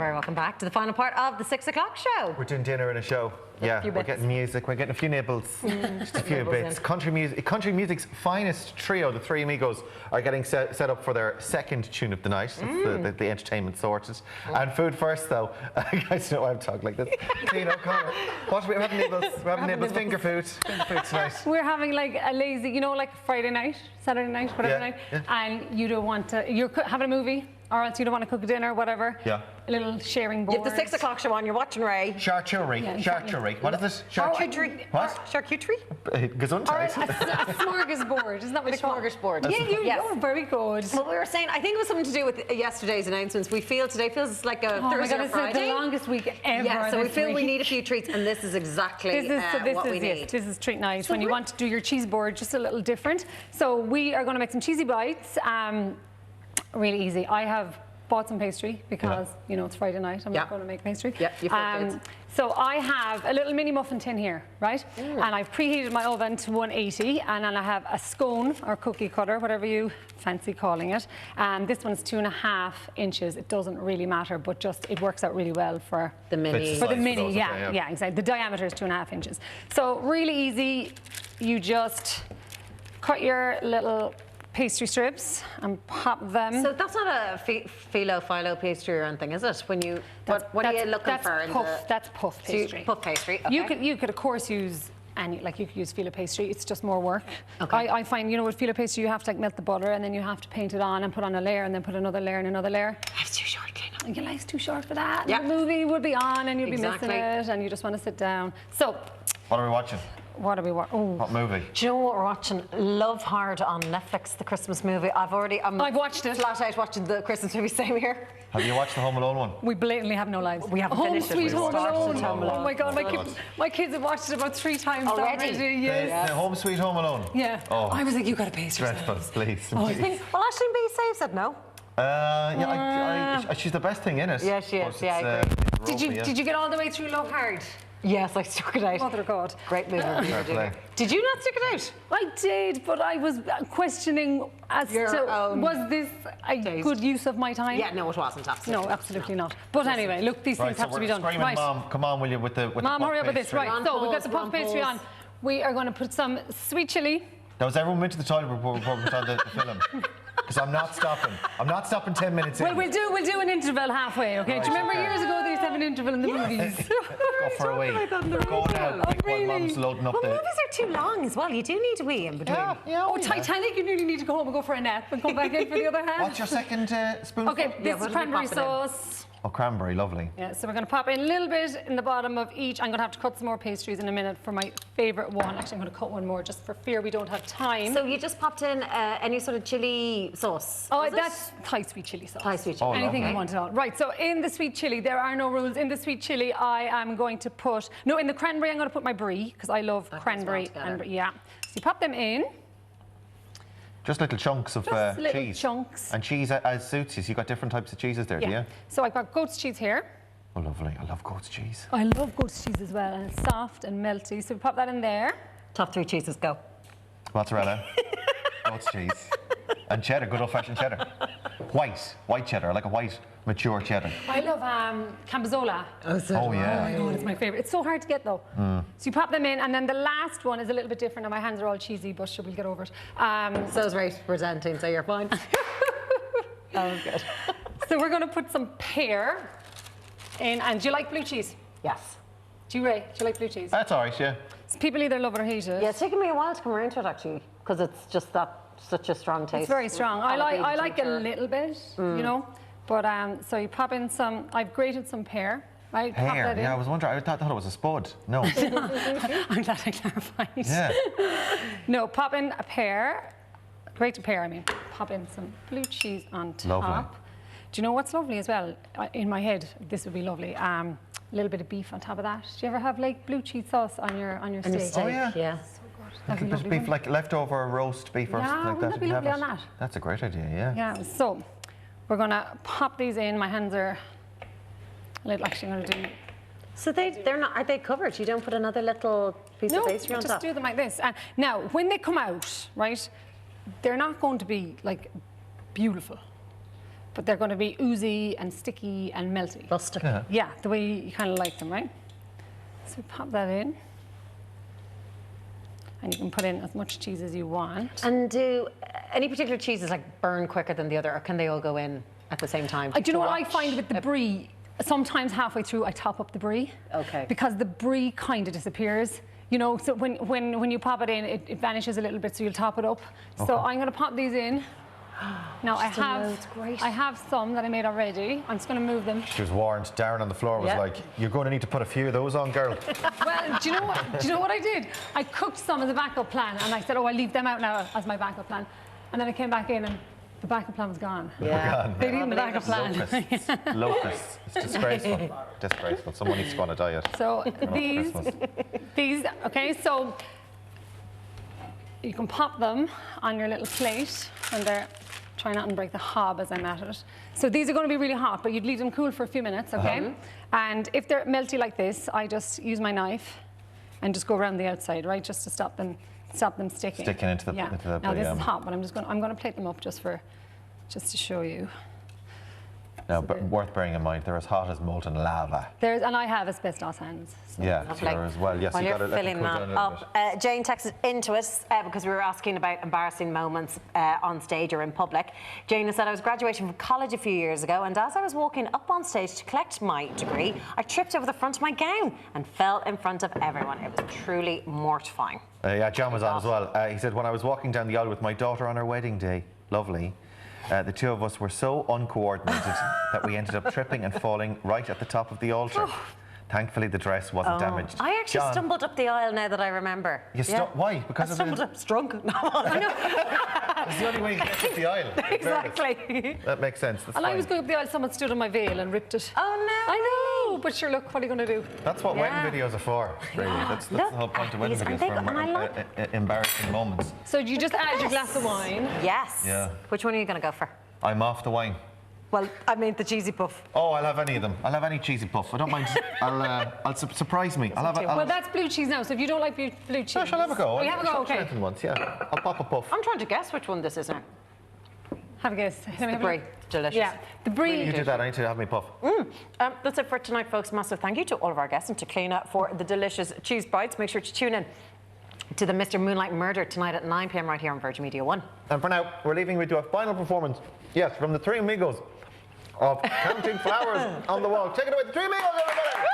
very welcome back to the final part of the 6 o'clock show. We're doing dinner and a show. Yeah, we're getting music, we're getting a few nibbles, just a few bits. Country music's finest trio, the Three Amigos, are getting set up for their second tune of the night. That's the entertainment sorted. And food first, though. You guys know why I'm talking like this. Cliona O'Connor. What we're having nibbles. We're having nibbles. Finger food tonight. We're having like a lazy, you know, like Friday night, Saturday night, whatever night, and you don't want to. You're having a movie. Or else you don't want to cook dinner, whatever. Yeah. A little sharing board. You have the 6 o'clock show on, you're watching Ray. Charcuterie. Yeah, charcuterie. What is this? Charcuterie. What? Charcuterie? Gesundheit. A smorgasbord. Isn't that what it's called? Smorgasbord. Yeah, you're very good. Well, we were saying, I think it was something to do with yesterday's announcements. We feel today feels like a Thursday or Friday. It's the longest week ever. Yeah, so we feel we need a few treats, and this is exactly what we need. This is treat night. So when you want to do your cheese board, just a little different. So we are going to make some cheesy bites. Really easy. I have bought some pastry because you know it's Friday night. I'm not going to make pastry. So I have a little mini muffin tin here, right? And I've preheated my oven to 180, and then I have a scone or cookie cutter, whatever you fancy calling it. And this one's 2.5 inches. It doesn't really matter, but just it works out really well for the mini. For the mini, yeah, exactly. The diameter is 2.5 inches. So really easy. You just cut your little pastry strips and pop them. So that's not a phyllo pastry or anything, is it? When you what are you looking for? That's puff pastry. Puff pastry. Okay. You could of course use you could use phyllo pastry. It's just more work. Okay. I find with phyllo pastry you have to melt the butter and then you have to paint it on and put on a layer and then put another layer and another layer. Life's too short, Cliona. Your life's too short for that. The movie would be on and you'd be missing it and you just want to sit down. So. What are we watching? What are we watching? What movie? Do you know what we're watching? Love Hard on Netflix, the Christmas movie. I've watched it. Flat out watching the Christmas movie. Same here. Have you watched the Home Alone one? We blatantly have no lives. We haven't finished it. Sweet Home Alone. Oh my God, my kids have watched it about 3 times already. The Home Sweet Home Alone. Yeah. Oh. I was like, you got to pay dreadful, please. Well, Aisling B. said no. She's the best thing in it. Yeah, she is. Yeah, I agree. Did you get all the way through Love Hard? Yes, I stuck it out. Mother of God. Great movie. Did you not stick it out? I did, but I was questioning as to was this a good use of my time? Yeah, no, it wasn't. Absolutely. No, absolutely not. But anyway, look, these things have to be done. Right, Mom, come on, will you, with the Mom, hurry up with this. Right, so we've got the puff pastry on. We are going to put some sweet chilli. Now, has everyone went to the toilet before we put on the film? Because I'm not stopping. I'm not stopping 10 minutes in. Well, we'll do an interval halfway, okay? Right, do you remember years ago they used to have an interval in the movies? Go for a wee. Go now, while Mum's loading up the... movies are too long as well. You do need a wee in between. Titanic, you nearly need to go home and go for a nap and come back in for the other half. What's your second spoonful? Okay, this is cranberry sauce. Oh, cranberry, lovely. Yeah, so we're going to pop in a little bit in the bottom of each. I'm going to have to cut some more pastries in a minute for my favourite one. Actually, I'm going to cut one more just for fear we don't have time. So you just popped in any sort of chili sauce? Oh, that's Thai sweet chili sauce. Thai sweet chili. Anything you want it on. Right, so in the sweet chili, there are no rules. In the sweet chili, I am going to put... No, in the cranberry, I'm going to put my brie, because I love cranberry. So you pop them in. Just little chunks of cheese. Chunks. And cheese as suits you. So you've got different types of cheeses there, do you? So I've got goat's cheese here. Oh, lovely. I love goat's cheese. I love goat's cheese as well, and it's soft and melty. So we pop that in there. Top 3 cheeses, go. Mozzarella, goat's cheese, and cheddar, good old-fashioned cheddar. White cheddar, like a white, mature cheddar. I love Cambozola. Oh, yeah. Oh, my God, it's my favourite. It's so hard to get, though. So you pop them in, and then the last one is a little bit different, and my hands are all cheesy, but we'll get over it. So is Ray presenting, so you're fine. That was good. So we're going to put some pear in, and do you like blue cheese? Yes. Do you, Ray? Do you like blue cheese? That's all right, yeah. So people either love it or hate it. Yeah, it's taken me a while to come around to it, actually, because it's just such a strong taste. It's very strong. I like a little bit, you know. But so you pop in some. I've grated some pear. Right? Pear. Yeah, I was wondering. I thought it was a spud. No. I'm glad I clarified. Yeah. No, pop in a pear. Grated pear. I mean, pop in some blue cheese on top. Lovely. Do you know what's lovely as well? In my head, this would be lovely. A little bit of beef on top of that. Do you ever have like blue cheese sauce on your steak? Oh yeah. Yeah. Like a bit of beef, like leftover roast beaf or something like that. Wouldn't that be lovely on that? That's a great idea, yeah. Yeah, so we're going to pop these in. My hands are a little, actually I'm going to do... So they're not, are they covered? You don't put another little piece of pastry on top? No, just do them like this. Now, when they come out, right, they're not going to be, like, beautiful. but they're going to be oozy and sticky and melty. Rustic. Yeah, the way you kind of like them, right? So pop that in. And you can put in as much cheese as you want. And do any particular cheeses like burn quicker than the other, or can they all go in at the same time? Do you know what I find with the brie? Sometimes halfway through I top up the brie. Okay. Because the brie kind of disappears. You know, so when you pop it in, it vanishes a little bit, so you'll top it up. Okay. So I'm going to pop these in. Now I have some that I made already. I'm just going to move them. She was warned. Darren on the floor was like, "You're going to need to put a few of those on, girl." Well, do you know what? Do you know what I did? I cooked some as a backup plan, and I said, "Oh, I'll leave them out now as my backup plan." And then I came back in, and the backup plan was gone. Yeah, they didn't the backup plan. Locusts. It's disgraceful. Disgraceful. Someone needs to go on a diet. So these. Okay, so you can pop them on your little plate, and they're. Try not to break the hob as I'm at it. So these are going to be really hot, but you'd leave them cool for a few minutes, okay? And if they're melty like this, I just use my knife and just go around the outside, right, just to stop them sticking. Sticking into the Now this is hot, but I'm going to plate them up just to show you. Now, but worth bearing in mind, they're as hot as molten lava. And I have asbestos hands. So. Yeah, you're as well. Yes, while you've you're got to filling that up. Jane texted into us because we were asking about embarrassing moments on stage or in public. Jane said, I was graduating from college a few years ago, and as I was walking up on stage to collect my degree, I tripped over the front of my gown and fell in front of everyone. It was truly mortifying. Yeah, John was on as well. He said, when I was walking down the aisle with my daughter on her wedding day, lovely, the two of us were so uncoordinated that we ended up tripping and falling right at the top of the altar. Thankfully, the dress wasn't damaged. I actually stumbled up the aisle now that I remember. You why? Because I stumbled up drunk. No, I know. It's the only way you get up the aisle. Exactly. That makes sense. That's and fine. I was going up the aisle, someone stood on my veil and ripped it. Oh, no. I know, but sure, look, what are you going to do? That's what wedding videos are for, really. That's the whole point of wedding videos, for embarrassing moments. So you just add your glass of wine? Yes. Yeah. Which one are you going to go for? I'm off the wine. Well, I mean the cheesy puff. Oh, I'll have any of them. I'll have any cheesy puff. I don't mind. I'll surprise me. Well, that's blue cheese now. So if you don't like blue cheese, no, I'll have a go. You have a go, okay. Once, yeah. I'll pop a puff. I'm trying to guess which one this is now. Have a guess. The brie. Delicious. Yeah, the brie. You do that. I need to have me puff. That's it for tonight, folks. Massive thank you to all of our guests and to Cliona for the delicious cheese bites. Make sure to tune in to the Mr. Moonlight Murder tonight at 9 p.m. right here on Virgin Media 1. And for now, we're leaving with a final performance. Yes, from the Three Amigos of Counting Flowers on the Wall. Take it away, the Three Amigos, everybody!